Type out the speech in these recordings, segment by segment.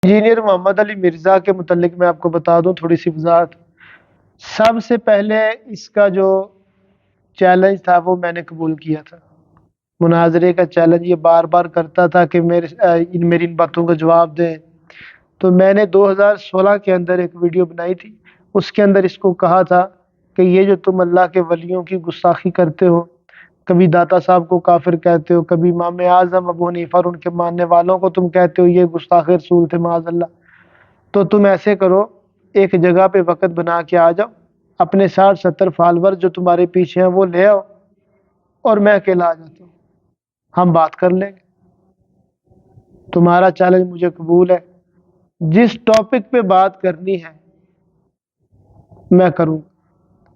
Engineer محمد علی مرزا کے متعلق میں آپ کو بتا دوں تھوڑی سی وضاحت۔ سب سے پہلے اس کا جو چیلنج تھا وہ میں نے قبول کیا تھا، مناظرے کا چیلنج۔ یہ بار بار کرتا تھا کہ میری ان باتوں کا جواب دیں۔ تو میں نے 2016 کے اندر ایک ویڈیو بنائی تھی، اس کے اندر اس کو کہا تھا کہ یہ جو تم اللہ کے ولیوں کی گستاخی کرتے ہو، کبھی داتا صاحب کو کافر کہتے ہو، کبھی امام اعظم ابو حنیفہ اور ان کے ماننے والوں کو تم کہتے ہو یہ گستاخ رسول تھے معاذ اللہ، تو تم ایسے کرو، ایک جگہ پہ وقت بنا کے آ جاؤ، اپنے 60-70 فالور جو تمہارے پیچھے ہیں وہ لے آؤ، اور میں اکیلا آ جاتا ہوں، ہم بات کر لیں گے۔ تمہارا چیلنج مجھے قبول ہے، جس ٹاپک پہ بات کرنی ہے میں کروں۔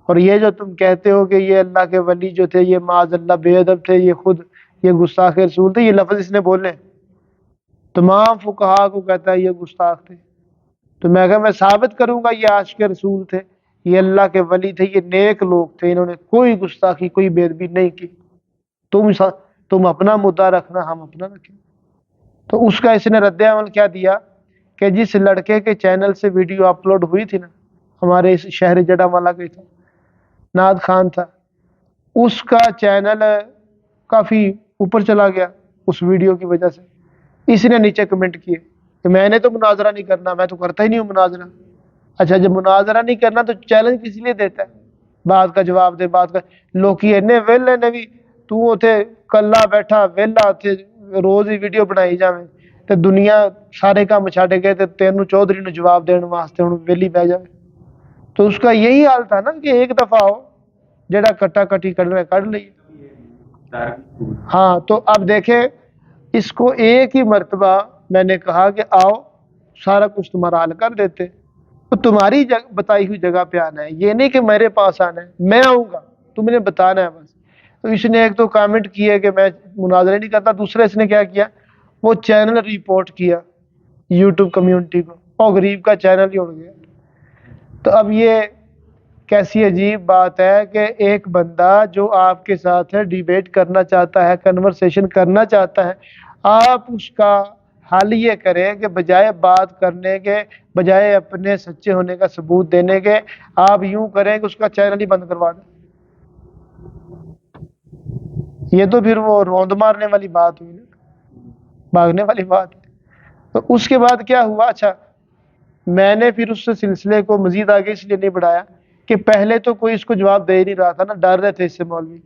اور یہ جو تم کہتے ہو کہ یہ اللہ کے ولی جو تھے یہ معاذ اللہ بے ادب تھے، یہ گستاخ رسول تھے، یہ لفظ اس نے بولے، تمام فقہا کو کہتا ہے یہ گستاخ تھے، تو میں کہا میں ثابت کروں گا یہ عاشق رسول تھے، یہ اللہ کے ولی تھے، یہ نیک لوگ تھے، انہوں نے کوئی گستاخی کوئی بے ادبی نہیں کی۔ تم اپنا مدعا رکھنا، ہم اپنا رکھیں۔ تو اس کا اس نے رد عمل کیا دیا کہ جس لڑکے کے چینل سے ویڈیو اپلوڈ ہوئی تھی نا، ہمارے اس شہر جڑا والا کا تھا، ناد خان تھا، اس کا چینل کافی اوپر چلا گیا اس ویڈیو کی وجہ سے۔ اس نے نیچے کمنٹ کیے کہ میں نے تو مناظرہ نہیں کرنا، میں تو کرتا ہی نہیں ہوں مناظرہ۔ اچھا جب مناظرہ نہیں کرنا تو چیلنج کس لیے دیتا ہے؟ بات کا جواب دے، بات کا لوکی اینے ویلے نے بھی تو اتھے کلا بیٹھا ویلا اتھے روز ہی ویڈیو بنائی جاویں تے دنیا سارے کام چھڈ گئے تے تینوں چودھری نو جواب دین واسطے ہن ویلی بہ جاوے۔ تو اس کا یہی حال تھا نا کہ ایک دفعہ ہو جڑا کٹا کٹی کرنا کر لئی۔ ہاں تو اب دیکھیں اس کو ایک ہی مرتبہ میں نے کہا کہ آؤ سارا کچھ تمہارا حل کر دیتے، تو تمہاری بتائی ہوئی جگہ پہ آنا ہے، یہ نہیں کہ میرے پاس آنا ہے، میں آؤں گا، تم نے بتانا ہے بس۔ تو اس نے ایک تو کامنٹ کیے کہ میں مناظرے نہیں کرتا، دوسرے اس نے کیا کیا، وہ چینل ریپورٹ کیا یوٹیوب کمیونٹی کو، اور غریب کا چینل ہی اڑ گیا۔ تو اب یہ کیسی عجیب بات ہے کہ ایک بندہ جو آپ کے ساتھ ہے ڈیبیٹ کرنا چاہتا ہے، کنورسیشن کرنا چاہتا ہے، آپ اس کا حل یہ کریں کہ بجائے بات کرنے کے، بجائے اپنے سچے ہونے کا ثبوت دینے کے، آپ یوں کریں کہ اس کا چینل ہی بند کروا دیں۔ یہ تو پھر وہ روند مارنے والی بات ہوئی نا، بھاگنے والی بات ہے۔ تو اس کے بعد کیا ہوا، اچھا میں نے پھر اس سلسلے کو مزید آگے اس لیے نہیں بڑھایا کہ پہلے تو کوئی اس کو جواب دے ہی نہیں رہا تھا نا، ڈر رہے تھے اس سے مولوی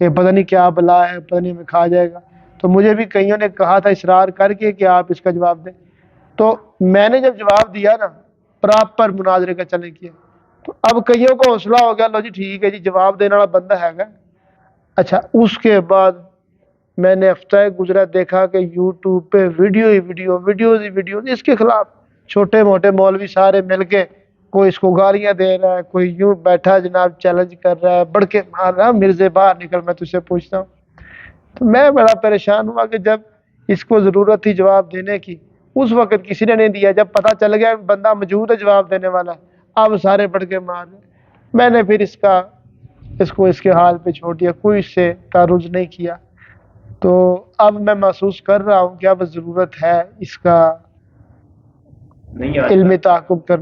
کہ پتہ نہیں کیا بلا ہے، پتہ نہیں ہمیں کھا جائے گا۔ تو مجھے بھی کئیوں نے کہا تھا اصرار کر کے کہ آپ اس کا جواب دیں، تو میں نے جب جواب دیا نا پراپر مناظرے کا چلنے کیا، تو اب کئیوں کو حوصلہ ہو گیا، لو جی ٹھیک ہے جی جواب دینے والا بندہ ہے گا۔ اچھا اس کے بعد میں نے ہفتہ گزرا دیکھا کہ یوٹیوب پہ ویڈیوز اس کے خلاف، چھوٹے موٹے مولوی سارے مل کے، کوئی اس کو گالیاں دے رہا ہے، کوئی یوں بیٹھا جناب چیلنج کر رہا ہے، بڑھ کے مار رہا ہے، مرزے باہر نکل میں تجھ سے پوچھتا ہوں۔ تو میں بڑا پریشان ہوا کہ جب اس کو ضرورت تھی جواب دینے کی اس وقت کسی نے نہیں دیا، جب پتہ چل گیا بندہ موجود ہے جواب دینے والا، اب سارے بڑھ کے مار رہے۔ میں نے پھر اس کو اس کے حال پہ چھوڑ دیا، کوئی اس سے تعرض نہیں کیا۔ تو اب میں محسوس کر رہا ہوں کہ اب ضرورت ہے اس کا علمی تعاقب کرنے